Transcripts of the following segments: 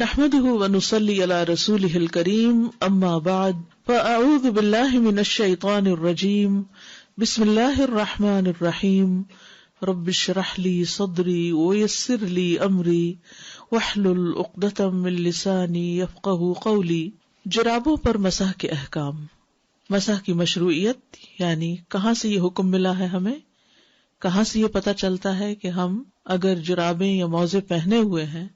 نحمده ونصلي على رسوله الكريم اما بعد فاعوذ بالله من الشيطان الرجيم بسم الله الرحمن الرحيم رب اشرح لي صدري ويسر لي امري واحلل عقدة من لساني يفقهوا قولي۔ جرابوں پر مسح کے احکام، مسح کی مشروعیت، یعنی کہاں سے یہ حکم ملا ہے ہمیں، کہاں سے یہ پتہ چلتا ہے کہ ہم اگر جرابیں یا موزے پہنے ہوئے ہیں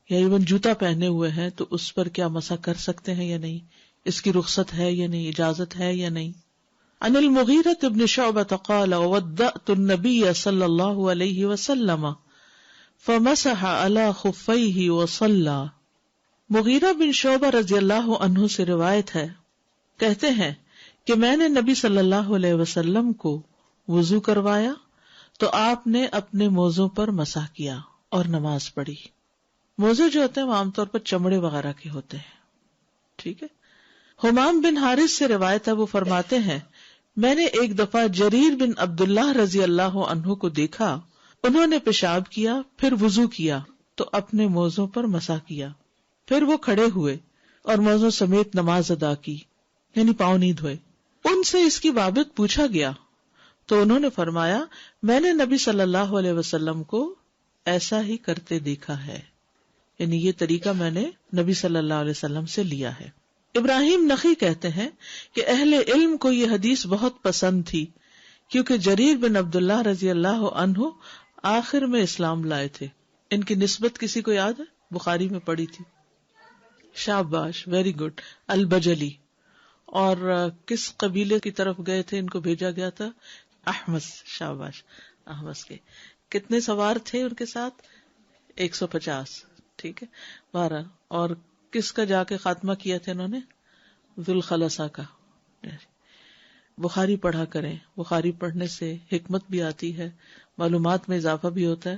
یا ایون جوتا پہنے ہوئے ہیں تو اس پر کیا مسح کر سکتے ہیں یا نہیں، اس کی رخصت ہے یا نہیں، اجازت ہے یا نہیں۔ عن المغیرۃ بن شعبۃ قال ودعت النبی صلی اللہ علیہ وسلم فمسح علی خفیہ وصلی۔ مغیرہ بن شعبہ رضی اللہ عنہ سے روایت ہے، کہتے ہیں کہ میں نے نبی صلی اللہ علیہ وسلم کو وضو کروایا تو آپ نے اپنے موزوں پر مسح کیا اور نماز پڑھی۔ موزے جو ہوتے ہیں وہ عام طور پر چمڑے وغیرہ کے ہوتے ہیں، ٹھیک ہے۔ حمام بن حارث سے روایت ہے، وہ فرماتے ہیں میں نے ایک دفعہ جریر بن عبداللہ رضی اللہ عنہ کو دیکھا، انہوں نے پیشاب کیا، پھر وضو کیا تو اپنے موزوں پر مسح کیا، پھر وہ کھڑے ہوئے اور موزوں سمیت نماز ادا کی، یعنی پاؤں نہیں دھوئے۔ ان سے اس کی بابت پوچھا گیا تو انہوں نے فرمایا میں نے نبی صلی اللہ علیہ وسلم کو ایسا ہی کرتے دیکھا ہے، یعنی یہ طریقہ میں نے نبی صلی اللہ علیہ وسلم سے لیا ہے۔ ابراہیم نخی کہتے ہیں کہ اہل علم کو یہ حدیث بہت پسند تھی کیونکہ جریر بن عبداللہ رضی اللہ عنہ آخر میں اسلام لائے تھے۔ ان کی نسبت کسی کو یاد ہے؟ بخاری میں پڑھی تھی، شاباش، ویری گڈ، البجلی۔ اور کس قبیلے کی طرف گئے تھے؟ ان کو بھیجا گیا تھا احمس، شاباش، احمس کے۔ کتنے سوار تھے ان کے ساتھ؟ 150، ٹھیک ہے، 12۔ اور کس کا جا کے خاتمہ کیا تھا انہوں نے؟ ذوالخلصہ کا۔ بخاری پڑھا کریں، بخاری پڑھنے سے حکمت بھی آتی ہے، معلومات میں اضافہ بھی ہوتا ہے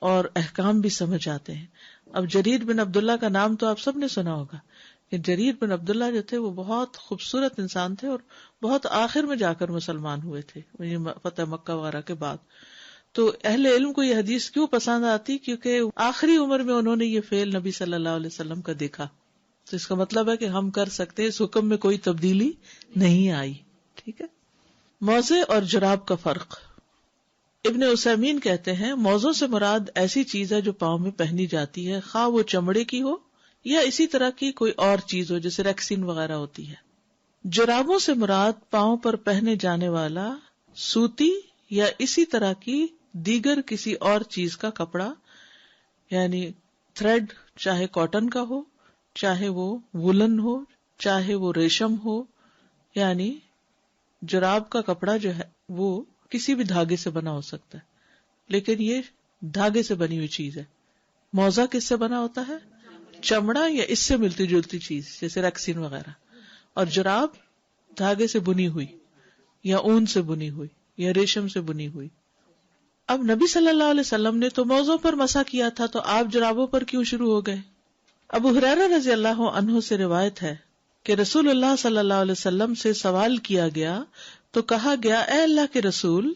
اور احکام بھی سمجھ آتے ہیں۔ اب جریر بن عبداللہ کا نام تو آپ سب نے سنا ہوگا کہ جریر بن عبداللہ جو تھے وہ بہت خوبصورت انسان تھے اور بہت آخر میں جا کر مسلمان ہوئے تھے، فتح مکہ وغیرہ کے بعد۔ تو اہل علم کو یہ حدیث کیوں پسند آتی؟ کیونکہ آخری عمر میں انہوں نے یہ فعل نبی صلی اللہ علیہ وسلم کا دیکھا، تو اس کا مطلب ہے کہ ہم کر سکتے، اس حکم میں کوئی تبدیلی نہیں آئی، ٹھیک ہے۔ موزے اور جراب کا فرق۔ ابن عثیمین کہتے ہیں موزوں سے مراد ایسی چیز ہے جو پاؤں میں پہنی جاتی ہے، خواہ وہ چمڑے کی ہو یا اسی طرح کی کوئی اور چیز ہو جیسے ریکسین وغیرہ ہوتی ہے۔ جرابوں سے مراد پاؤں پر پہنے جانے والا سوتی یا اسی طرح کی دیگر کسی اور چیز کا کپڑا، یعنی تھریڈ، چاہے کاٹن کا ہو، چاہے وہ وولن ہو، چاہے وہ ریشم ہو، یعنی جراب کا کپڑا جو ہے وہ کسی بھی دھاگے سے بنا ہو سکتا ہے، لیکن یہ دھاگے سے بنی ہوئی چیز ہے۔ موزہ کس سے بنا ہوتا ہے؟ چمڑا یا اس سے ملتی جلتی چیز جیسے ریکسین وغیرہ، اور جراب دھاگے سے بنی ہوئی یا اون سے بنی ہوئی یا ریشم سے بنی ہوئی۔ اب نبی صلی اللہ علیہ وسلم نے تو موزوں پر مسح کیا تھا، تو آپ جرابوں پر کیوں شروع ہو گئے؟ ابو ہریرہ رضی اللہ عنہ سے روایت ہے کہ رسول اللہ صلی اللہ علیہ وسلم سے سوال کیا گیا تو کہا گیا اے اللہ کے رسول،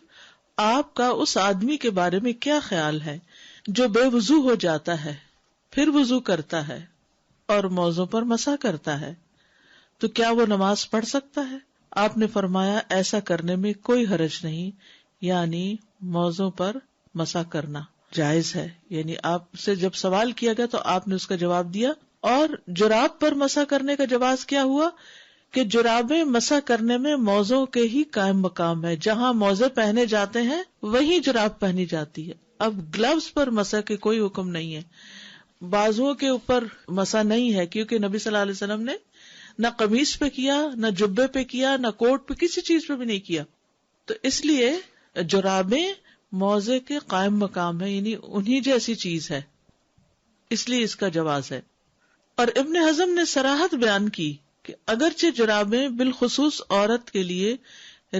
آپ کا اس آدمی کے بارے میں کیا خیال ہے جو بے وضو ہو جاتا ہے، پھر وضو کرتا ہے اور موزوں پر مسح کرتا ہے، تو کیا وہ نماز پڑھ سکتا ہے؟ آپ نے فرمایا ایسا کرنے میں کوئی حرج نہیں، یعنی موزوں پر مسح کرنا جائز ہے۔ یعنی آپ سے جب سوال کیا گیا تو آپ نے اس کا جواب دیا۔ اور جراب پر مسح کرنے کا جواز کیا ہوا کہ جرابیں مسح کرنے میں موزوں کے ہی قائم مقام ہے، جہاں موزے پہنے جاتے ہیں وہیں جراب پہنی جاتی ہے۔ اب گلوز پر مسح کے کوئی حکم نہیں ہے، بازوؤں کے اوپر مسح نہیں ہے، کیونکہ نبی صلی اللہ علیہ وسلم نے نہ قمیص پہ کیا، نہ جبے پہ کیا، نہ کوٹ پہ، کسی چیز پہ بھی نہیں کیا۔ تو اس لیے جرابیں موزے کے قائم مقام ہے، یعنی انہی جیسی چیز ہے، اس لیے اس کا جواز ہے۔ اور ابن حزم نے صراحت بیان کی کہ اگرچہ جرابیں بالخصوص عورت کے لیے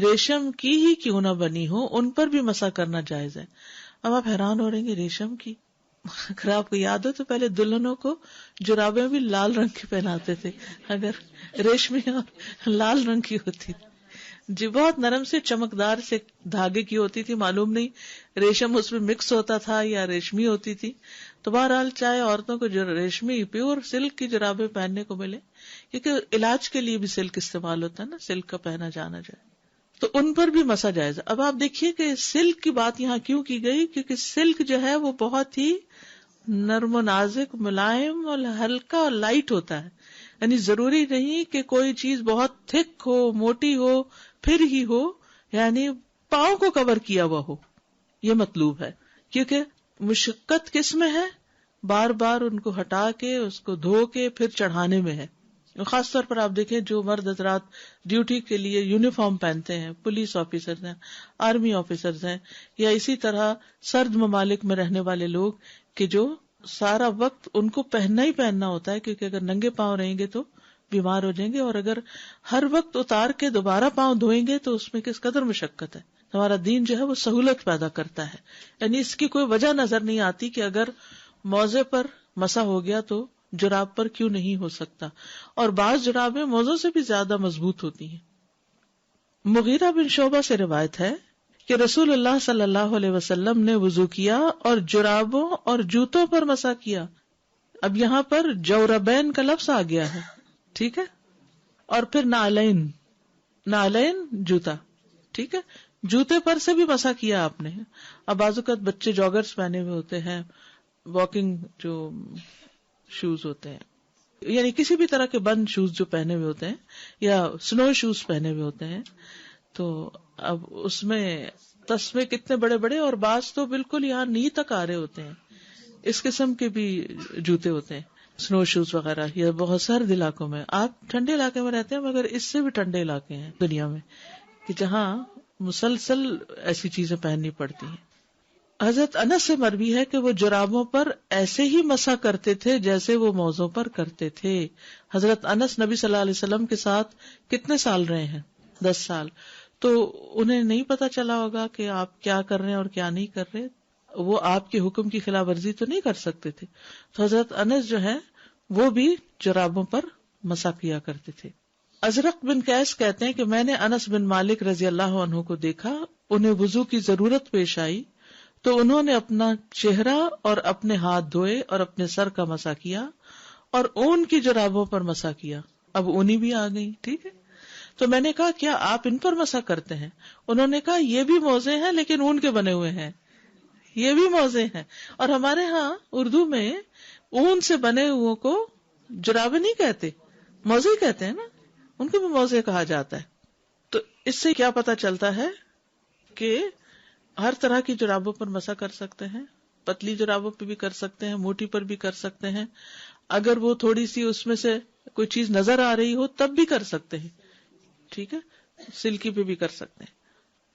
ریشم کی ہی کیوں نہ بنی ہو، ان پر بھی مسح کرنا جائز ہے۔ اب آپ حیران ہو رہے ہیں ریشم کی، اگر آپ کو یاد ہو تو پہلے دلہنوں کو جرابیں بھی لال رنگ کی پہناتے تھے، اگر ریشمی اور لال رنگ کی ہوتی، جی بہت نرم سے چمکدار سے دھاگے کی ہوتی تھی، معلوم نہیں ریشم اس میں مکس ہوتا تھا یا ریشمی ہوتی تھی. تو بہرحال چاہے عورتوں کو جو ریشمی پیور سلک کی جرابیں پہننے کو ملے، کیونکہ علاج کے لیے بھی سلک استعمال ہوتا ہے نا، سلک کا پہنا جانا جائے، تو ان پر بھی مسا جائز. اب آپ دیکھیے کہ سلک کی بات یہاں کیوں کی گئی، کیونکہ سلک جو ہے وہ بہت ہی نرم و نازک، ملائم اور ہلکا اور لائٹ ہوتا ہے. یعنی ضروری نہیں کہ کوئی چیز بہت تھک ہو، موٹی ہو، پھر ہی ہو، یعنی پاؤں کو کور کیا ہوا ہو، یہ مطلوب ہے. کیونکہ مشقت کس میں ہے؟ بار بار ان کو ہٹا کے اس کو دھو کے پھر چڑھانے میں ہے. خاص طور پر آپ دیکھیں جو مرد حضرات ڈیوٹی کے لیے یونیفارم پہنتے ہیں، پولیس آفیسرز ہیں، آرمی آفیسرز ہیں، یا اسی طرح سرد ممالک میں رہنے والے لوگ کہ جو سارا وقت ان کو پہننا ہی پہننا ہوتا ہے، کیونکہ اگر ننگے پاؤں رہیں گے تو بیمار ہو جائیں گے، اور اگر ہر وقت اتار کے دوبارہ پاؤں دھوئیں گے تو اس میں کس قدر مشقت ہے. ہمارا دین جو ہے وہ سہولت پیدا کرتا ہے، یعنی اس کی کوئی وجہ نظر نہیں آتی کہ اگر موزے پر مسا ہو گیا تو جراب پر کیوں نہیں ہو سکتا. اور بعض جرابیں موزوں سے بھی زیادہ مضبوط ہوتی ہیں. مغیرہ بن شعبہ سے روایت ہے کہ رسول اللہ صلی اللہ علیہ وسلم نے وضو کیا اور جرابوں اور جوتوں پر مسا کیا. اب یہاں پر جوربین کا لفظ آ گیا ہے، ٹھیک ہے، اور پھر نعلین، نعلین جوتا، ٹھیک ہے، جوتے پر سے بھی مسا کیا آپ نے. اب بعض اوقات بچے جاگرز پہنے ہوئے ہوتے ہیں، واکنگ جو شوز ہوتے ہیں، یعنی کسی بھی طرح کے بند شوز جو پہنے ہوئے ہوتے ہیں، یا سنو شوز پہنے ہوئے ہوتے ہیں، تو اب اس میں تسمے کتنے بڑے بڑے، اور بعض تو بالکل یہاں نی تک آ رہے ہوتے ہیں. اس قسم کے بھی جوتے ہوتے ہیں، سنو شوز وغیرہ. یا بہت سرد علاقوں میں، آپ ٹھنڈے علاقے میں رہتے ہیں مگر اس سے بھی ٹھنڈے علاقے ہیں دنیا میں کہ جہاں مسلسل ایسی چیزیں پہننی پڑتی ہیں. حضرت انس سے مروی ہے کہ وہ جرابوں پر ایسے ہی مسا کرتے تھے جیسے وہ موزوں پر کرتے تھے. حضرت انس نبی صلی اللہ علیہ وسلم کے ساتھ کتنے سال رہے ہیں؟ 10 سال. تو انہیں نہیں پتا چلا ہوگا کہ آپ کیا کر رہے ہیں اور کیا نہیں کر رہے. وہ آپ کے حکم کی خلاف ورزی تو نہیں کر سکتے تھے. تو حضرت انس جو ہیں وہ بھی جرابوں پر مسا کیا کرتے تھے. ازرق بن قیس کہتے ہیں کہ میں نے انس بن مالک رضی اللہ عنہ کو دیکھا، انہیں وضو کی ضرورت پیش آئی تو انہوں نے اپنا چہرہ اور اپنے ہاتھ دھوئے اور اپنے سر کا مسا کیا اور اون کی جرابوں پر مسا کیا. اب اونی بھی آ گئی، ٹھیک ہے. تو میں نے کہا کیا آپ ان پر مسا کرتے ہیں؟ انہوں نے کہا یہ بھی موزے ہیں لیکن اون کے بنے ہوئے ہیں، یہ بھی موزے ہیں. اور ہمارے ہاں اردو میں اون سے بنے ہوئے کو جرابیں نہیں کہتے، موزے ہی کہتے ہیں نا، ان کو بھی موزے کہا جاتا ہے. تو اس سے کیا پتا چلتا ہے کہ ہر طرح کی جرابوں پر مسا کر سکتے ہیں، پتلی جرابوں پہ بھی کر سکتے ہیں، موٹی پر بھی کر سکتے ہیں، اگر وہ تھوڑی سی اس میں سے کوئی چیز نظر آ رہی ہو تب بھی کر سکتے ہیں، ٹھیک ہے، سلکی پہ بھی کر سکتے ہیں.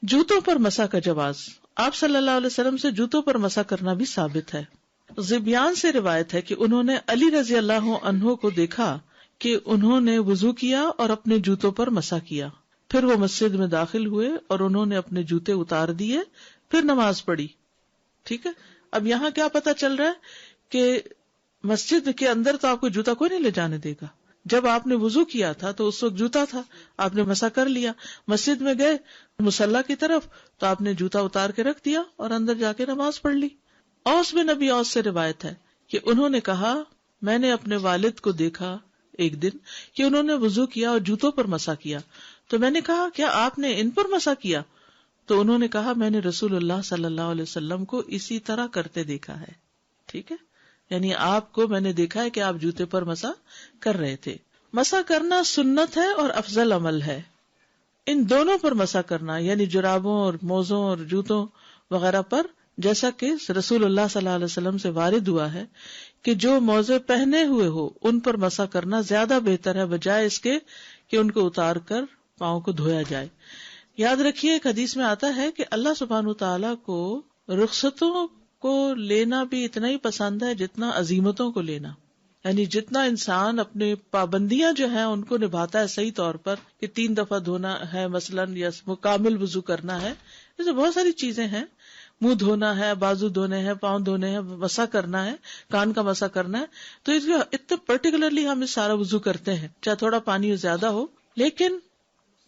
جوتوں پر مسا کا جواز. آپ صلی اللہ علیہ وسلم سے جوتوں پر مسا کرنا بھی ثابت ہے. ذبیان سے روایت ہے کہ انہوں نے علی رضی اللہ عنہ کو دیکھا کہ انہوں نے وضو کیا اور اپنے جوتوں پر مسا کیا. پھر وہ مسجد میں داخل ہوئے اور انہوں نے اپنے جوتے اتار دیے، پھر نماز پڑھی. ٹھیک ہے. اب یہاں کیا پتا چل رہا ہے کہ مسجد کے اندر تو آپ کو جوتا کوئی نہیں لے جانے دے گا. جب آپ نے وضو کیا تھا تو اس وقت جوتا تھا، آپ نے مسا کر لیا. مسجد میں گئے مصلی کی طرف تو آپ نے جوتا اتار کے رکھ دیا اور اندر جا کے نماز پڑھ لی. اوس بن نبی اوس سے روایت ہے کہ انہوں نے کہا میں نے اپنے والد کو دیکھا ایک دن کہ انہوں نے وضو کیا اور جوتوں پر مسا کیا. تو میں نے کہا کیا آپ نے ان پر مسا کیا؟ تو انہوں نے کہا میں نے رسول اللہ صلی اللہ علیہ وسلم کو اسی طرح کرتے دیکھا ہے. ٹھیک ہے، یعنی آپ کو میں نے دیکھا ہے کہ آپ جوتے پر مسا کر رہے تھے. مسا کرنا سنت ہے اور افضل عمل ہے. ان دونوں پر مسا کرنا یعنی جرابوں اور موزوں اور جوتوں وغیرہ پر، جیسا کہ رسول اللہ صلی اللہ علیہ وسلم سے وارد ہوا ہے کہ جو موزے پہنے ہوئے ہو ان پر مسا کرنا زیادہ بہتر ہے بجائے اس کے کہ ان کو اتار کر پاؤں کو دھویا جائے. یاد رکھیے ایک حدیث میں آتا ہے کہ اللہ سبحانہ تعالیٰ کو رخصتوں کو لینا بھی اتنا ہی پسند ہے جتنا عزیمتوں کو لینا. یعنی جتنا انسان اپنے پابندیاں جو ہیں ان کو نبھاتا ہے صحیح طور پر کہ 3 دفعہ دھونا ہے مثلاً یا مکمل وضو کرنا ہے، جیسے بہت ساری چیزیں ہیں، منہ دھونا ہے، بازو دھونے ہیں، پاؤں دھونے ہیں، مسا کرنا ہے، کان کا مسا کرنا ہے. تو اتنے پرٹیکولرلی ہم اس سارا وضو کرتے ہیں چاہے تھوڑا پانی زیادہ ہو. لیکن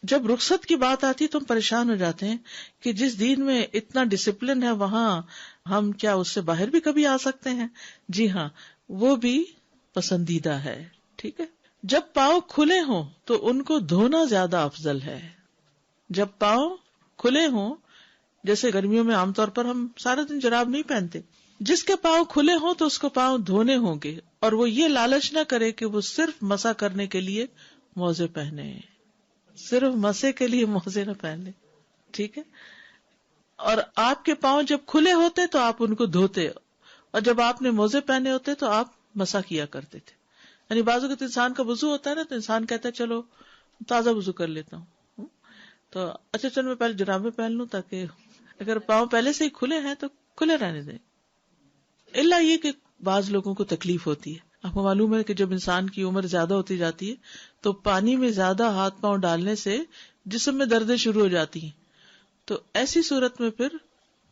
جب رخصت کی بات آتی تو ہم پریشان ہو جاتے ہیں کہ جس دین میں اتنا ڈسپلن ہے وہاں ہم کیا اس سے باہر بھی کبھی آ سکتے ہیں؟ جی ہاں، وہ بھی پسندیدہ ہے. ٹھیک ہے. جب پاؤں کھلے ہوں تو ان کو دھونا زیادہ افضل ہے. جب پاؤں کھلے ہوں، جیسے گرمیوں میں عام طور پر ہم سارا دن جراب نہیں پہنتے، جس کے پاؤں کھلے ہوں تو اس کو پاؤں دھونے ہوں گے، اور وہ یہ لالچ نہ کرے کہ وہ صرف مسح کرنے کے لیے موزے پہنے، صرف مسے کے لیے موزے نہ پہنے. ٹھیک ہے. اور آپ کے پاؤں جب کھلے ہوتے تو آپ ان کو دھوتے، اور جب آپ نے موزے پہنے ہوتے تو آپ مسح کیا کرتے تھے. یعنی بعض اوقات انسان کا وضو ہوتا ہے نا، تو انسان کہتا ہے چلو تازہ وضو کر لیتا ہوں، تو اچھا چلو میں پہلے جرابیں پہن لوں، تاکہ اگر پاؤں پہلے سے ہی کھلے ہیں تو کھلے رہنے دیں. الا یہ کہ بعض لوگوں کو تکلیف ہوتی ہے. آپ کو معلوم ہے کہ جب انسان کی عمر زیادہ ہوتی جاتی ہے تو پانی میں زیادہ ہاتھ پاؤں ڈالنے سے جسم میں دردیں شروع ہو جاتی ہیں. تو ایسی صورت میں پھر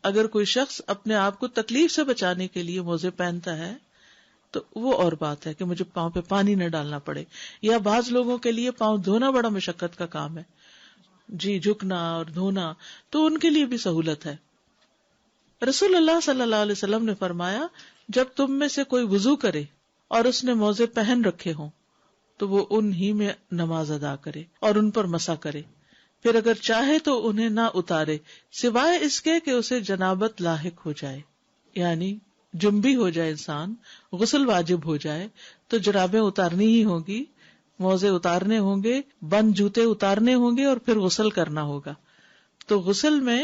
اگر کوئی شخص اپنے آپ کو تکلیف سے بچانے کے لیے موزے پہنتا ہے تو وہ اور بات ہے کہ مجھے پاؤں پہ پانی نہ ڈالنا پڑے. یا بعض لوگوں کے لیے پاؤں دھونا بڑا مشقت کا کام ہے، جی جھکنا اور دھونا، تو ان کے لیے بھی سہولت ہے. رسول اللہ صلی اللہ علیہ وسلم نے فرمایا جب تم میں سے کوئی وضو کرے اور اس نے موزے پہن رکھے ہوں تو وہ ان ہی میں نماز ادا کرے اور ان پر مسح کرے، پھر اگر چاہے تو انہیں نہ اتارے سوائے اس کے کہ اسے جنابت لاحق ہو جائے، یعنی جنبی ہو جائے، انسان غسل واجب ہو جائے تو جرابیں اتارنی ہی ہوگی، موزے اتارنے ہوں گے، بند جوتے اتارنے ہوں گے، اور پھر غسل کرنا ہوگا. تو غسل میں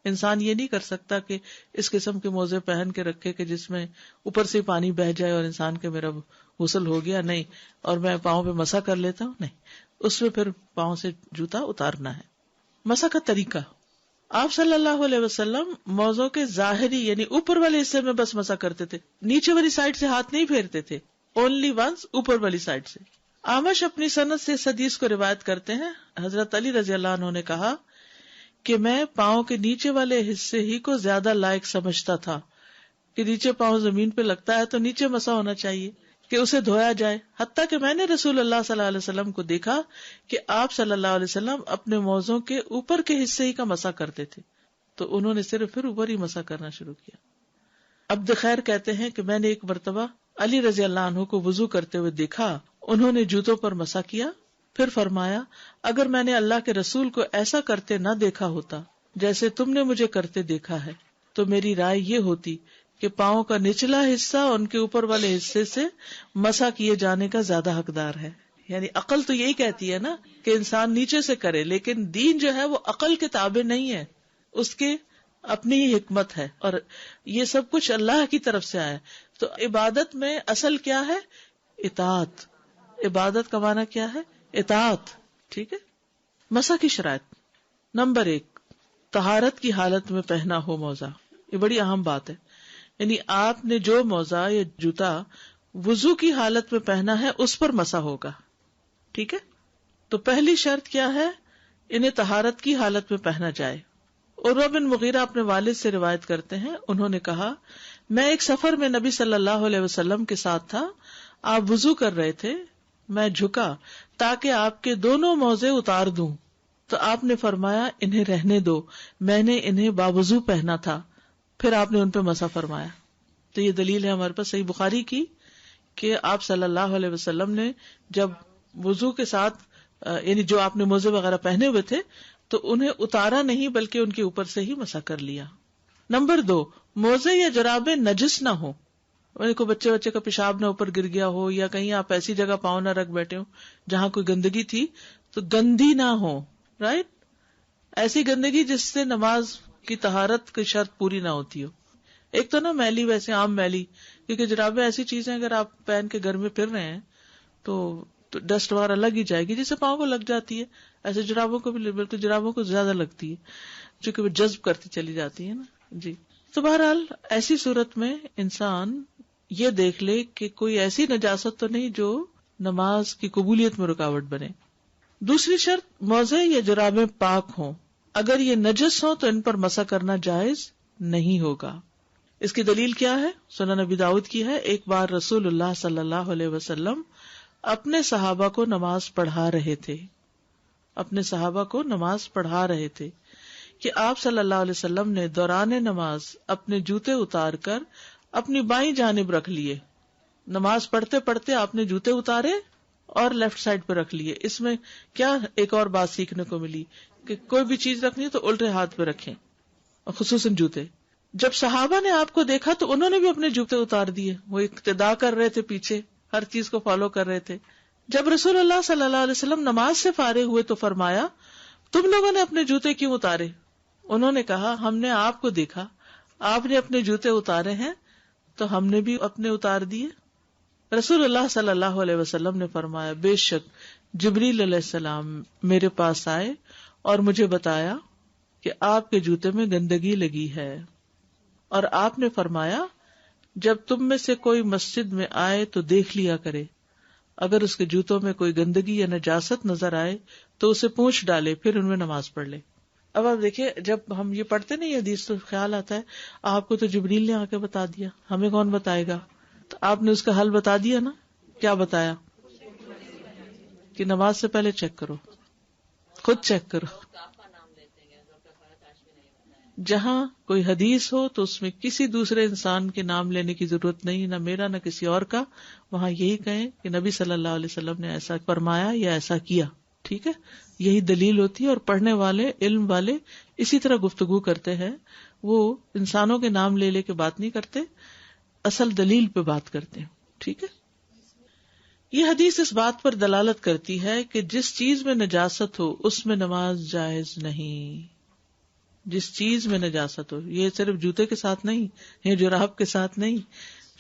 انسان یہ نہیں کر سکتا کہ اس قسم کے موزے پہن کے رکھے کہ جس میں اوپر سے پانی بہ جائے اور انسان کے میرا غسل ہو گیا، نہیں، اور میں پاؤں پہ مسح کر لیتا ہوں، نہیں، اس میں پھر پاؤں سے جوتا اتارنا ہے. مسح کا طریقہ، آپ صلی اللہ علیہ وسلم موزوں کے ظاہری یعنی اوپر والے حصے میں بس مسح کرتے تھے، نیچے والی سائڈ سے ہاتھ نہیں پھیرتے تھے، اونلی ونس اوپر والی سائڈ سے. آمش اپنی سند سے اس حدیث کو روایت کرتے ہیں، حضرت علی رضی اللہ عنہ نے کہا کہ میں پاؤں کے نیچے والے حصے ہی کو زیادہ لائق سمجھتا تھا کہ نیچے پاؤں زمین پہ لگتا ہے تو نیچے مسح ہونا چاہیے کہ اسے دھویا جائے، حتیٰ کہ میں نے رسول اللہ صلی اللہ علیہ وسلم کو دیکھا کہ آپ صلی اللہ علیہ وسلم اپنے موزوں کے اوپر کے حصے ہی کا مسح کرتے تھے، تو انہوں نے صرف پھر اوپر ہی مسح کرنا شروع کیا. عبد خیر کہتے ہیں کہ میں نے ایک مرتبہ علی رضی اللہ عنہ کو وضو کرتے ہوئے دیکھا، انہوں نے جوتوں پر مسح کیا، پھر فرمایا اگر میں نے اللہ کے رسول کو ایسا کرتے نہ دیکھا ہوتا جیسے تم نے مجھے کرتے دیکھا ہے تو میری رائے یہ ہوتی کہ پاؤں کا نچلا حصہ ان کے اوپر والے حصے سے مسح کیے جانے کا زیادہ حقدار ہے. یعنی عقل تو یہی کہتی ہے نا کہ انسان نیچے سے کرے، لیکن دین جو ہے وہ عقل کے تابع نہیں ہے، اس کے اپنی ہی حکمت ہے، اور یہ سب کچھ اللہ کی طرف سے آیا. تو عبادت میں اصل کیا ہے؟ اطاعت. عبادت کا معنی کیا ہے؟ اطاعت. ٹھیک ہے. مسح کی شرائط، نمبر 1، طہارت کی حالت میں پہنا ہو موزہ. یہ بڑی اہم بات ہے، یعنی آپ نے جو موزہ یا جوتا وضو کی حالت میں پہنا ہے اس پر مسح ہوگا. ٹھیک ہے. تو پہلی شرط کیا ہے؟ انہیں طہارت کی حالت میں پہنا جائے. عروہ بن مغیرہ اپنے والد سے روایت کرتے ہیں، انہوں نے کہا میں ایک سفر میں نبی صلی اللہ علیہ وسلم کے ساتھ تھا، آپ وضو کر رہے تھے، میں جھکا تاکہ آپ کے دونوں موزے اتار دوں، تو آپ نے فرمایا انہیں رہنے دو، میں نے انہیں باوضو پہنا تھا، پھر آپ نے ان پہ مسح فرمایا. تو یہ دلیل ہے ہمارے پاس صحیح بخاری کی کہ آپ صلی اللہ علیہ وسلم نے جب وضو کے ساتھ یعنی جو آپ نے موزے وغیرہ پہنے ہوئے تھے تو انہیں اتارا نہیں بلکہ ان کے اوپر سے ہی مسح کر لیا. نمبر 2، موزے یا جرابیں نجس نہ ہو. کوئی بچے کا پیشاب نہ اوپر گر گیا ہو، یا کہیں آپ ایسی جگہ پاؤں نہ رکھ بیٹھے ہو جہاں کوئی گندگی تھی تو گندی نہ ہو، رائٹ، ایسی گندگی جس سے نماز کی طہارت کی شرط پوری نہ ہوتی ہو. ایک تو نا میلی، ویسے عام میلی، کیونکہ جرابیں ایسی چیزیں اگر آپ پہن کے گھر میں پھر رہے ہیں تو ڈسٹ وغیرہ لگ ہی جائے گی، جس سے پاؤں کو لگ جاتی ہے. ایسے جرابوں کو بھی، بلکہ جرابوں کو زیادہ لگتی ہے چونکہ وہ جذب کرتی چلی جاتی ہے نا. جی، تو بہرحال ایسی صورت میں انسان یہ دیکھ لے کہ کوئی ایسی نجاست تو نہیں جو نماز کی قبولیت میں رکاوٹ بنے. دوسری شرط، موزے یا جرابیں پاک ہوں. اگر یہ نجس ہوں تو ان پر مسح کرنا جائز نہیں ہوگا. اس کی دلیل کیا ہے؟ سنن نبی داؤد کی ہے، ایک بار رسول اللہ صلی اللہ علیہ وسلم اپنے صحابہ کو نماز پڑھا رہے تھے اپنے صحابہ کو نماز پڑھا رہے تھے کہ آپ صلی اللہ علیہ وسلم نے دوران نماز اپنے جوتے اتار کر اپنی بائیں جانب رکھ لیے. نماز پڑھتے پڑھتے آپ نے جوتے اتارے اور لیفٹ سائڈ پہ رکھ لیے. اس میں کیا ایک اور بات سیکھنے کو ملی کہ کوئی بھی چیز رکھنی تو الٹے ہاتھ پہ رکھیں، خصوصاً جوتے. جب صحابہ نے آپ کو دیکھا تو انہوں نے بھی اپنے جوتے اتار دیے. وہ اقتدا کر رہے تھے، پیچھے ہر چیز کو فالو کر رہے تھے. جب رسول اللہ صلی اللہ علیہ وسلم نماز سے فارغ ہوئے تو فرمایا تم لوگوں نے اپنے جوتے کیوں اتارے؟ انہوں نے کہا ہم نے آپ کو دیکھا، آپ نے اپنے جوتے اتارے ہیں تو ہم نے بھی اپنے اتار دیے. رسول اللہ صلی اللہ علیہ وسلم نے فرمایا بے شک جبریل علیہ السلام میرے پاس آئے اور مجھے بتایا کہ آپ کے جوتے میں گندگی لگی ہے، اور آپ نے فرمایا جب تم میں سے کوئی مسجد میں آئے تو دیکھ لیا کرے، اگر اس کے جوتوں میں کوئی گندگی یا نجاست نظر آئے تو اسے پوچھ ڈالے، پھر ان میں نماز پڑھ لے. اب آپ دیکھیے جب ہم یہ پڑھتے نہیں حدیث تو خیال آتا ہے آپ کو تو جبریل نے آ کے بتا دیا، ہمیں کون بتائے گا؟ تو آپ نے اس کا حل بتا دیا نا. کیا بتایا؟ کہ نماز سے پہلے چیک کرو، خود چیک کرو. جہاں کوئی حدیث ہو تو اس میں کسی دوسرے انسان کے نام لینے کی ضرورت نہیں، نہ میرا نہ کسی اور کا. وہاں یہی کہیں کہ نبی صلی اللہ علیہ وسلم نے ایسا فرمایا یا ایسا کیا. ٹھیک ہے، یہی دلیل ہوتی ہے. اور پڑھنے والے، علم والے اسی طرح گفتگو کرتے ہیں، وہ انسانوں کے نام لے کے بات نہیں کرتے، اصل دلیل پہ بات کرتے ہیں. ٹھیک ہے. یہ حدیث اس بات پر دلالت کرتی ہے کہ جس چیز میں نجاست ہو اس میں نماز جائز نہیں. جس چیز میں نجاست ہو، یہ صرف جوتے کے ساتھ نہیں، یہ جراب کے ساتھ نہیں،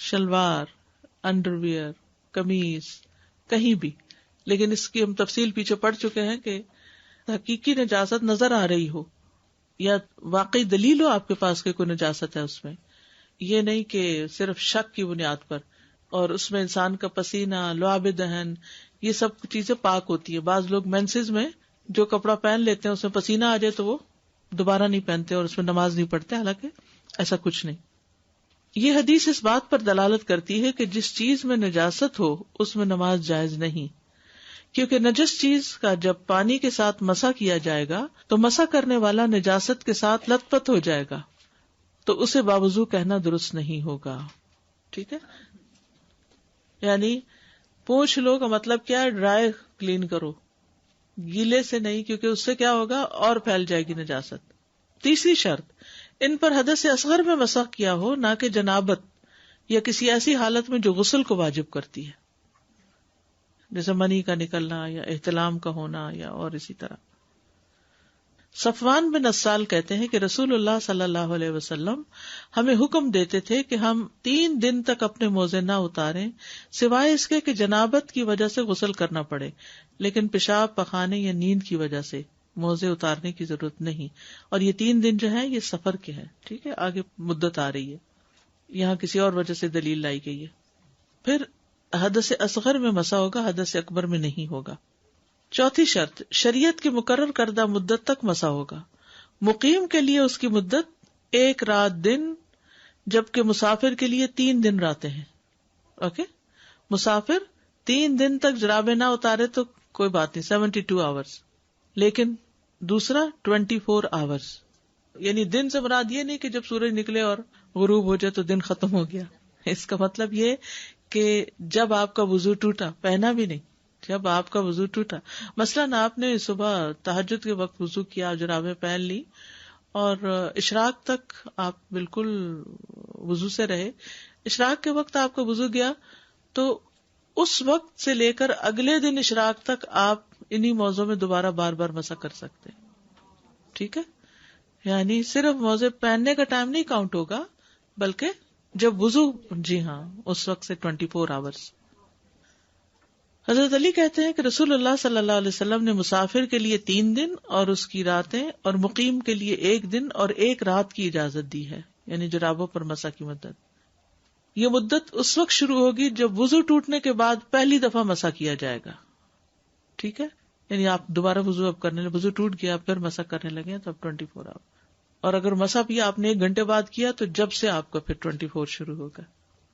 شلوار، انڈر ویئر، قمیض، کہیں بھی. لیکن اس کی ہم تفصیل پیچھے پڑھ چکے ہیں کہ حقیقی نجاست نظر آ رہی ہو یا واقعی دلیل ہو آپ کے پاس کہ کوئی نجاست ہے اس میں. یہ نہیں کہ صرف شک کی بنیاد پر. اور اس میں انسان کا پسینہ، لعاب دہن، یہ سب چیزیں پاک ہوتی ہیں. بعض لوگ مینسز میں جو کپڑا پہن لیتے ہیں اس میں پسینہ آ جائے تو وہ دوبارہ نہیں پہنتے اور اس میں نماز نہیں پڑھتے، حالانکہ ایسا کچھ نہیں. یہ حدیث اس بات پر دلالت کرتی ہے کہ جس چیز میں نجاست ہو اس میں نماز جائز نہیں، کیونکہ نجس چیز کا جب پانی کے ساتھ مسح کیا جائے گا تو مسح کرنے والا نجاست کے ساتھ لت پت ہو جائے گا، تو اسے باوضو کہنا درست نہیں ہوگا. ٹھیک ہے، یعنی پوچھ لو کا مطلب کیا ہے؟ ڈرائی کلین کرو، گیلے سے نہیں، کیونکہ اس سے کیا ہوگا اور پھیل جائے گی نجاست. تیسری شرط، ان پر حدث اصغر میں مسح کیا ہو، نہ کہ جنابت یا کسی ایسی حالت میں جو غسل کو واجب کرتی ہے، جیسے منی کا نکلنا یا احتلام کا ہونا یا اور اسی طرح. صفوان بن اسال کہتے ہیں کہ رسول اللہ صلی اللہ علیہ وسلم ہمیں حکم دیتے تھے کہ ہم 3 دن تک اپنے موزے نہ اتاریں سوائے اس کے کہ جنابت کی وجہ سے غسل کرنا پڑے، لیکن پیشاب، پخانے یا نیند کی وجہ سے موزے اتارنے کی ضرورت نہیں. اور یہ 3 دن جو ہیں یہ سفر کے ہیں. ٹھیک ہے، آگے مدت آ رہی ہے، یہاں کسی اور وجہ سے دلیل لائی گئی ہے. پھر حدث اصغر میں مسح ہوگا، حدث اکبر میں نہیں ہوگا. چوتھی شرط، شریعت کی مقرر کردہ مدت تک مسح ہوگا. مقیم کے لیے اس کی مدت 1 رات دن، جبکہ مسافر کے لیے 3 دن راتیں ہیں. اوکے، مسافر 3 دن تک جرابیں نہ اتارے تو کوئی بات نہیں، 72 آورز. لیکن دوسرا 24 آورز، یعنی دن سے مراد یہ نہیں کہ جب سورج نکلے اور غروب ہو جائے تو دن ختم ہو گیا. اس کا مطلب یہ کہ جب آپ کا وضو ٹوٹا، پہنا بھی نہیں، جب آپ کا وضو ٹوٹا، مثلاً آپ نے صبح تہجد کے وقت وضو کیا، جرابیں پہن لی اور اشراق تک آپ بالکل وضو سے رہے، اشراق کے وقت آپ کا وضو گیا تو اس وقت سے لے کر اگلے دن اشراق تک آپ انہی موضوع میں دوبارہ بار بار مسح کر سکتے. ٹھیک ہے، یعنی صرف موزے پہننے کا ٹائم نہیں کاؤنٹ ہوگا بلکہ جب وضو، جی ہاں، اس وقت سے 24 آورز. حضرت علی کہتے ہیں کہ رسول اللہ صلی اللہ علیہ وسلم نے مسافر کے لیے 3 دن اور اس کی راتیں اور مقیم کے لیے 1 دن اور 1 رات کی اجازت دی ہے، یعنی جرابوں پر مسح کی مدت. یہ مدت اس وقت شروع ہوگی جب وضو ٹوٹنے کے بعد پہلی دفعہ مسح کیا جائے گا. ٹھیک ہے، یعنی آپ دوبارہ وضو اب کرنے لگے، وضو ٹوٹ گیا پھر مسح کرنے لگے تو اب 24 آور. اور اگر مسح بھی آپ نے 1 گھنٹے بعد کیا تو جب سے آپ کا پھر 24 شروع ہوگا.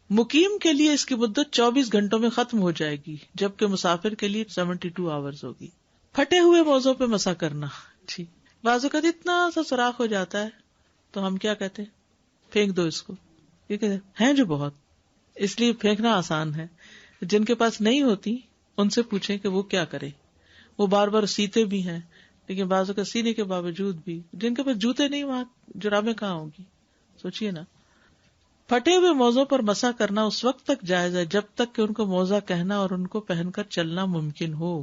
مقیم کے لیے اس کی مدت 24 گھنٹوں میں ختم ہو جائے گی، جبکہ مسافر کے لیے 72 آورز ہوگی. پھٹے ہوئے موزوں پہ مسح کرنا. جی بعض اوقات اتنا سا سوراخ ہو جاتا ہے تو ہم کیا کہتے ہیں، پھینک دو اس کو. یہ کہتے ہیں جو بہت، اس لیے پھینکنا آسان ہے. جن کے پاس نہیں ہوتی ان سے پوچھیں کہ وہ کیا کرے. وہ بار بار سیتے بھی ہیں لیکن بعض اوقات سینے کے باوجود بھی، جن کے پاس جوتے نہیں وہاں جرابیں کہاں ہوں گی. سوچئے نا. پھٹے ہوئے موزوں پر مسح کرنا اس وقت تک جائز ہے جب تک کہ ان کو موزہ کہنا اور ان کو پہن کر چلنا ممکن ہو.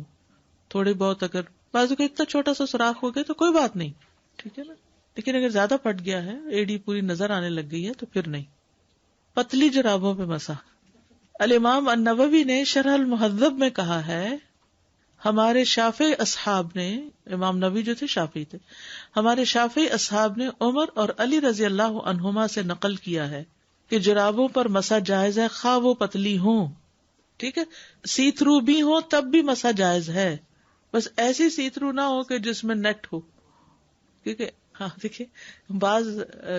تھوڑے بہت اگر بعض اوقات اتنا چھوٹا سا سوراخ ہو گیا تو کوئی بات نہیں، ٹھیک ہے نا. لیکن اگر زیادہ پھٹ گیا ہے، ایڑی پوری نظر آنے لگ گئی ہے تو پھر نہیں. پتلی جرابوں پہ مسح. الامام النووی نے شرح المہذب میں کہا ہے، ہمارے شافعی اصحاب نے، امام نووی جو تھے شافعی تھے، ہمارے شافعی اصحاب نے عمر اور علی رضی اللہ عنہما سے نقل کیا ہے کہ جرابوں پر مسح جائز ہے خواہ وہ پتلی ہوں. ٹھیک ہے، سی تھرو بھی ہو تب بھی مسح جائز ہے، بس ایسی سی تھرو نہ ہو کہ جس میں نیٹ ہو. کیونکہ ہاں دیکھیں بعض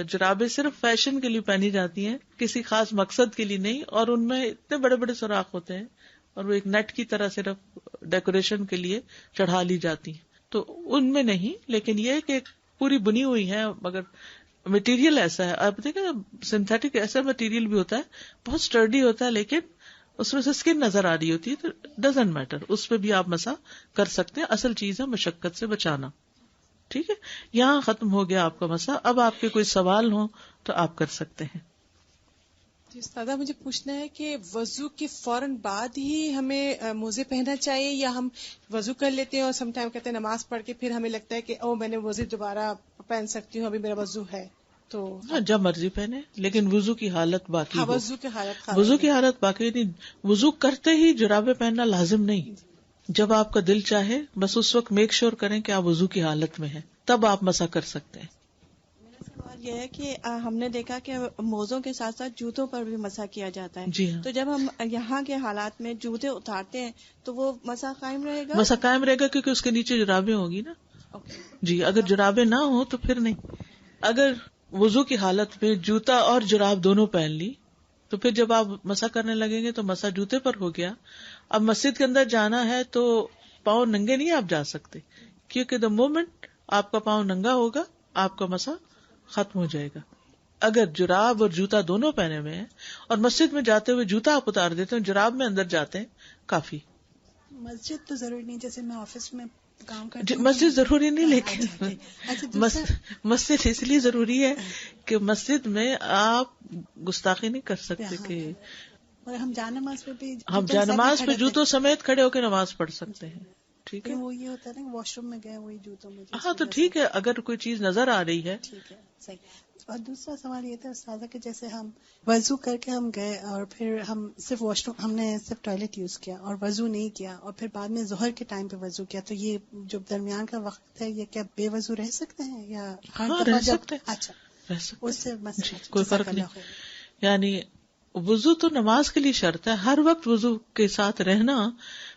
جرابیں صرف فیشن کے لیے پہنی جاتی ہیں، کسی خاص مقصد کے لیے نہیں، اور ان میں اتنے بڑے بڑے سوراخ ہوتے ہیں اور وہ ایک نیٹ کی طرح صرف ڈیکوریشن کے لیے چڑھا لی جاتی ہیں، تو ان میں نہیں. لیکن یہ کہ پوری بنی ہوئی ہے، مگر مٹیریل ایسا ہے. آپ دیکھیں سنتھیٹک ایسا مٹیریل بھی ہوتا ہے، بہت سٹرڈی ہوتا ہے، لیکن اس میں سے اسکن نظر آ رہی ہوتی ہے، تو ڈزنٹ میٹر، اس پہ بھی آپ مسح کر سکتے ہیں. اصل چیز ہے مشقت سے بچانا. ٹھیک ہے، یہاں ختم ہو گیا آپ کا مسح. اب آپ کے کوئی سوال ہوں تو آپ کر سکتے ہیں. جی استاذہ، مجھے پوچھنا ہے کہ وضو کے فوراً بعد ہی ہمیں موزے پہننا چاہیے، یا ہم وضو کر لیتے ہیں اور سم ٹائم کہتے ہیں نماز پڑھ کے پھر ہمیں لگتا ہے کہ میں نے موزے دوبارہ پہن سکتی ہوں، ابھی میرا وضو ہے تو؟ ہاں جب مرضی پہنے، لیکن وضو کی حالت باقی ہو. وضو کی حالت وضو کی حالت باقی نہیں. وضو کرتے ہی جرابیں پہننا لازم نہیں. جب آپ کا دل چاہے بس اس وقت میک شور کریں کہ آپ وضو کی حالت میں ہیں، تب آپ مسح کر سکتے ہیں. میرا سوال یہ ہے کہ ہم نے دیکھا کہ موزوں کے ساتھ ساتھ جوتوں پر بھی مسح کیا جاتا ہے. جی ہاں، تو جب ہم یہاں کے حالات میں جوتے اتارتے ہیں تو وہ مسح قائم رہے گا؟ مسح قائم رہے گا کیونکہ اس کے نیچے جرابیں ہوگی نا. جی اگر جرابیں نہ ہو تو پھر نہیں. اگر وضو کی حالت میں جوتا اور جراب دونوں پہن لی تو پھر جب آپ مسح کرنے لگیں گے تو مسح جوتے پر ہو گیا. اب مسجد کے اندر جانا ہے تو پاؤں ننگے نہیں آپ جا سکتے، کیونکہ دا مومنٹ آپ کا پاؤں ننگا ہوگا آپ کا مسح ختم ہو جائے گا. اگر جراب اور جوتا دونوں پہنے ہوئے ہیں اور مسجد میں جاتے ہوئے جوتا آپ اتار دیتے ہیں، جراب میں اندر جاتے ہیں، کافی. مسجد تو ضروری نہیں، جیسے میں آفس میں کام کرتی ہوں. مسجد ضروری نہیں، لیکن اچھا مسجد اس لیے ضروری ہے کہ مسجد میں آپ گستاخی نہیں کر سکتے کہ اور ہم جانماز پہ بھی، ہم جانماز پہ جوتوں سمیت کھڑے ہو کے نماز پڑھ سکتے ہیں. ٹھیک ہے، وہ یہ ہوتا ہے نا واش روم میں گئے وہی جوتوں میں. ہاں تو ٹھیک ہے، اگر کوئی چیز نظر آ رہی ہے ٹھیک ہے، صحیح. اور دوسرا سوال یہ تھا استاذہ کہ جیسے ہم وضو کر کے ہم گئے اور پھر ہم صرف واش روم، ہم نے صرف ٹوائلٹ یوز کیا اور وضو نہیں کیا، اور پھر بعد میں ظہر کے ٹائم پہ وضو کیا، تو یہ جو درمیان کا وقت ہے یہ کیا بے وضو رہ سکتے ہیں یا ہاں رہ سکتے ہیں؟ اچھا رہ سکتے اس سے کوئی فرق نہیں. یعنی وضو تو نماز کے لیے شرط ہے، ہر وقت وضو کے ساتھ رہنا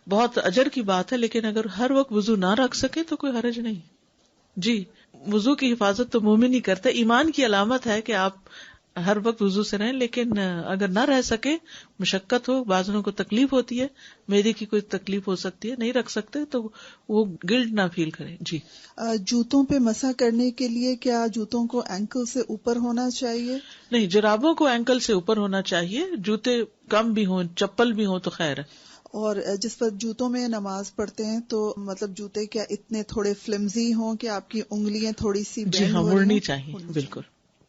بہت اجر کی بات ہے، لیکن اگر ہر وقت وضو نہ رکھ سکے تو کوئی حرج نہیں. جی وضو کی حفاظت تو مومن ہی کرتا ہے، ایمان کی علامت ہے کہ آپ ہر وقت وضو سے رہیں، لیکن اگر نہ رہ سکے، مشقت ہو، بعضوں کو تکلیف ہوتی ہے، میدے کی کوئی تکلیف ہو سکتی ہے، نہیں رکھ سکتے تو وہ گلٹ نہ فیل کریں. جی جوتوں پہ مسح کرنے کے لیے کیا جوتوں کو اینکل سے اوپر ہونا چاہیے؟ نہیں، جرابوں کو اینکل سے اوپر ہونا چاہیے، جوتے کم بھی ہوں، چپل بھی ہوں تو خیر ہے. اور جس پر جوتوں میں نماز پڑھتے ہیں تو مطلب جوتے کیا اتنے تھوڑے فلمزی ہوں کہ آپ کی انگلیاں تھوڑی سی جی ہاں مڑنی چاہیے، بالکل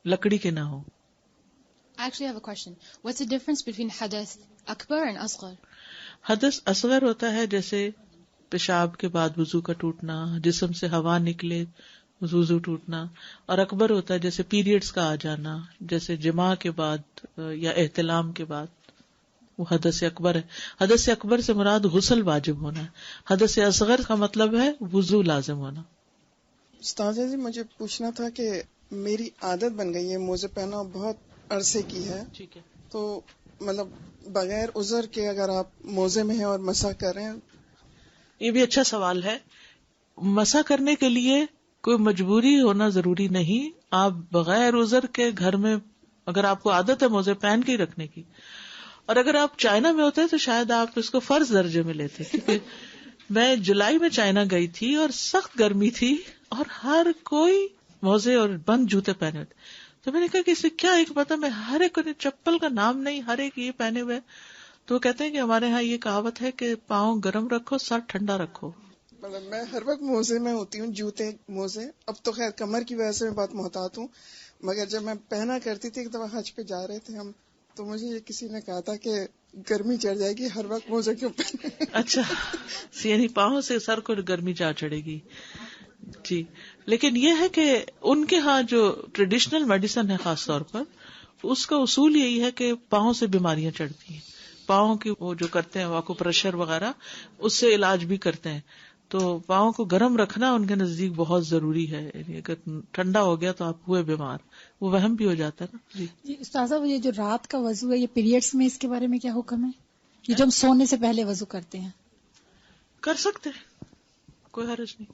لکڑی کے نہ ہوں. Actually, I have a question. What's the difference between hadath akbar and asghar? حدث Asghar ہوتا ہے جیسے پیشاب کے بعد وضو کا ٹوٹنا، جسم سے ہوا نکلے وضو ٹوٹنا، اور اکبر ہوتا ہے جیسے پیریڈز کا آ جانا، جیسے جماع کے بعد یا احتلام کے بعد، وہ حدث اکبر ہے. حدث اکبر سے مراد غسل واجب ہونا ہے، حدث اصغر کا مطلب ہے وضو لازم ہونا. استاذہ جی مجھے پوچھنا تھا کہ میری عادت بن گئی ہے موزے پہنا بہت عرصے کی ہے، ٹھیک ہے، تو مطلب بغیر عذر کے اگر آپ موزے میں ہیں اور مسح کر رہے ہیں. یہ بھی اچھا سوال ہے. مسح کرنے کے لیے کوئی مجبوری ہونا ضروری نہیں، آپ بغیر عذر کے گھر میں اگر آپ کو عادت ہے موزے پہن کے ہی رکھنے کی، اور اگر آپ چائنا میں ہوتے تو شاید آپ اس کو فرض درجے میں لیتے، کیونکہ میں جولائی میں چائنا گئی تھی اور سخت گرمی تھی اور ہر کوئی موزے اور بند جوتے پہنے ہوتے. تو میں نے کہا کہ اسے کیا ایک پتا, میں ہر ایک کو چپل کا نام نہیں, ہر ایک یہ پہنے ہوئے. تو وہ کہتے ہیں کہ ہمارے ہاں یہ کہاوت ہے کہ پاؤں گرم رکھو, سر ٹھنڈا رکھو. مطلب میں ہر وقت موزے میں ہوتی ہوں, جوتے موزے. اب تو خیر کمر کی وجہ سے میں بہت محتاط ہوں, مگر جب میں پہنا کرتی تھی, ایک دفعہ حج پہ جا رہے تھے ہم, تو مجھے یہ کسی نے کہا تھا کہ گرمی چڑھ جائے گی, ہر وقت موزے کیوں پہنے. اچھا, یعنی پاؤں سے سر کو گرمی جا چڑھے گی. جی, لیکن یہ ہے کہ ان کے ہاں جو ٹریڈیشنل میڈیسن ہے خاص طور پر, اس کا اصول یہی ہے کہ پاؤں سے بیماریاں چڑھتی ہیں. پاؤں کی وہ جو کرتے ہیں واکو پریشر وغیرہ, اس سے علاج بھی کرتے ہیں. تو پاؤں کو گرم رکھنا ان کے نزدیک بہت ضروری ہے. یعنی اگر ٹھنڈا ہو گیا تو آپ ہوئے بیمار, وہ وہم بھی ہو جاتا ہے نا. جی استاذہ, یہ جو رات کا وضو ہے یہ پیریڈز میں, اس کے بارے میں کیا حکم ہے؟ یہ جو ہم سونے سے پہلے وضو کرتے ہیں, کر سکتے ہیں, کوئی حرج نہیں.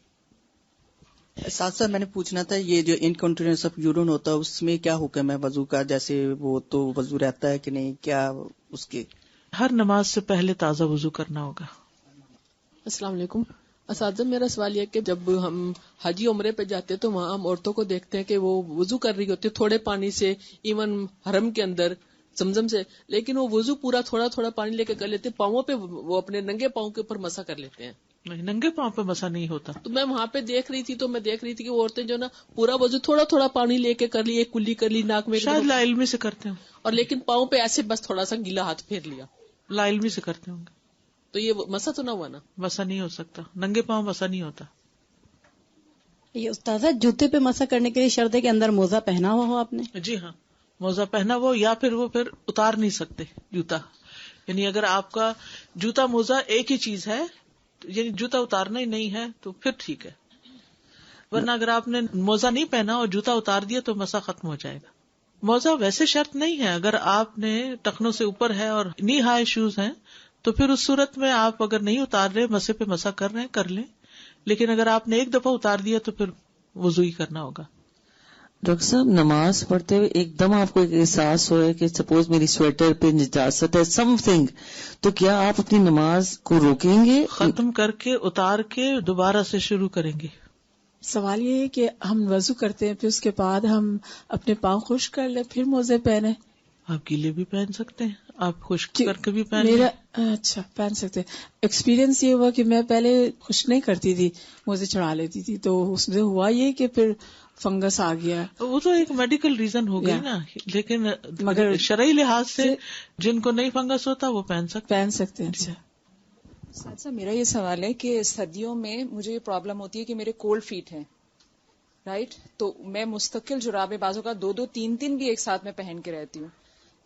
ساتھ ساتھ میں نے پوچھنا تھا, یہ جو انکنٹیننس آف یورین ہوتا ہے اس میں کیا حکم ہے وضو کا؟ جیسے وہ تو وضو رہتا ہے کہ نہیں, کیا اس کے؟ ہر نماز سے پہلے تازہ وضو کرنا ہوگا. السلام علیکم اساتذہ, میرا سوال یہ ہے کہ جب ہم حجی عمرے پہ جاتے ہیں تو وہاں ہم عورتوں کو دیکھتے ہیں کہ وہ وضو کر رہی ہوتی ہے تھوڑے پانی سے, ایون حرم کے اندر زمزم سے, لیکن وہ وضو پورا تھوڑا تھوڑا پانی لے کے کر لیتے, پاؤں پہ وہ اپنے ننگے پاؤں کے اوپر مسا کر لیتے ہیں. نہیں, ننگے پاؤں پہ مسا نہیں ہوتا. تو میں وہاں پہ دیکھ رہی تھی, تو میں دیکھ رہی تھی کہ وہ عورتیں جو نا پورا وضو تھوڑا تھوڑا پانی لے کے کر لی, ایک کلی کر لی ناک میں, شاید لا علمی سے کرتے ہوں, اور لیکن پاؤں پہ ایسے بس تھوڑا سا گیلا ہاتھ پھیر لیا. لا علمی سے کرتے ہوں گے تو یہ مسا تو نہ ہوا نا؟ مسا نہیں ہو سکتا, ننگے پاؤں مسا نہیں ہوتا. یہ استاذہ, جوتے پہ مسا کرنے کے لیے شرط ہے کہ اندر موزہ پہنا ہوا ہو آپ نے؟ جی ہاں, موزہ پہنا وہ, یا پھر وہ پھر اتار نہیں سکتے جوتا. یعنی اگر آپ کا جوتا موزہ ایک ہی چیز ہے, یعنی جوتا اتارنا ہی نہیں ہے تو پھر ٹھیک ہے, ورنہ اگر آپ نے موزہ نہیں پہنا اور جوتا اتار دیا تو مسا ختم ہو جائے گا. موزہ ویسے شرط نہیں ہے, اگر آپ نے ٹخنوں سے اوپر ہے اور نی ہائی شوز ہیں تو پھر اس صورت میں آپ اگر نہیں اتار رہے, مسے پہ مسا کر رہے ہیں, کر لیں. لیکن اگر آپ نے ایک دفعہ اتار دیا تو پھر وضو ہی کرنا ہوگا. ڈاکٹر صاحب, نماز پڑھتے ہوئے ایک دم آپ کو ایک احساس ہوئے کہ سپوز میری سویٹر پہ نجاست ہے, سم تھنگ, تو کیا آپ اپنی نماز کو روکیں گے؟ ختم کر کے اتار کے دوبارہ سے شروع کریں گے. سوال یہ ہے کہ ہم وضو کرتے ہیں, پھر اس کے بعد ہم اپنے پاؤں خشک کر لیں, پھر موزے پہنے. آپ گیلے بھی پہن سکتے ہیں, آپ خشک کر کے بھی پہن لیں. اچھا, پہن سکتے ہیں. ایکسپیرینس یہ ہوا کہ میں پہلے خشک نہیں کرتی تھی, موزے چڑھا لیتی تھی, تو اس میں ہوا یہ کہ پھر فنگس آ گیا. وہ تو ایک میڈیکل ریزن ہو گئی نا, لیکن مگر شرعی لحاظ سے جن کو نہیں فنگس ہوتا وہ پہن سکتے ہیں. اچھا ساتھ میرا یہ سوال ہے کہ سردیوں میں مجھے یہ پرابلم ہوتی ہے کہ میرے کولڈ فیٹ ہیں, رائٹ, تو میں مستقل جرابیں بازوں کا 2-2 3-3 بھی ایک ساتھ میں پہن کے رہتی ہوں.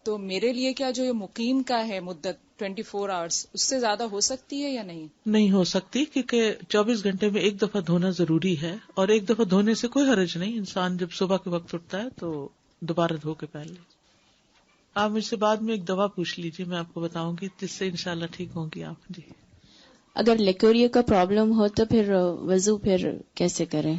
تو میرے لیے کیا جو یہ مقیم کا ہے مدت 24 آورس, اس سے زیادہ ہو سکتی ہے یا نہیں؟ نہیں ہو سکتی, کیونکہ 24 گھنٹے میں ایک دفعہ دھونا ضروری ہے, اور ایک دفعہ دھونے سے کوئی حرج نہیں. انسان جب صبح کے وقت اٹھتا ہے تو دوبارہ دھو کے پہن لے. آپ مجھ سے بعد میں ایک دوا پوچھ لیجیے, میں آپ کو بتاؤں گی, جس سے انشاءاللہ ٹھیک ہوں گی آپ. جی, اگر لیکوریا کا پرابلم ہو تو پھر وضو پھر کیسے کریں؟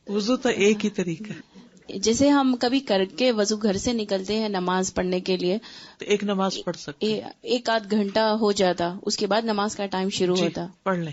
وضو تو ایک ہی طریقہ ہے. جیسے ہم کبھی کر کے وضو گھر سے نکلتے ہیں نماز پڑھنے کے لیے, تو ایک نماز پڑھ سکتے, 1-8 گھنٹہ ہو جاتا, اس کے بعد نماز کا ٹائم شروع ہوتا, پڑھ لیں.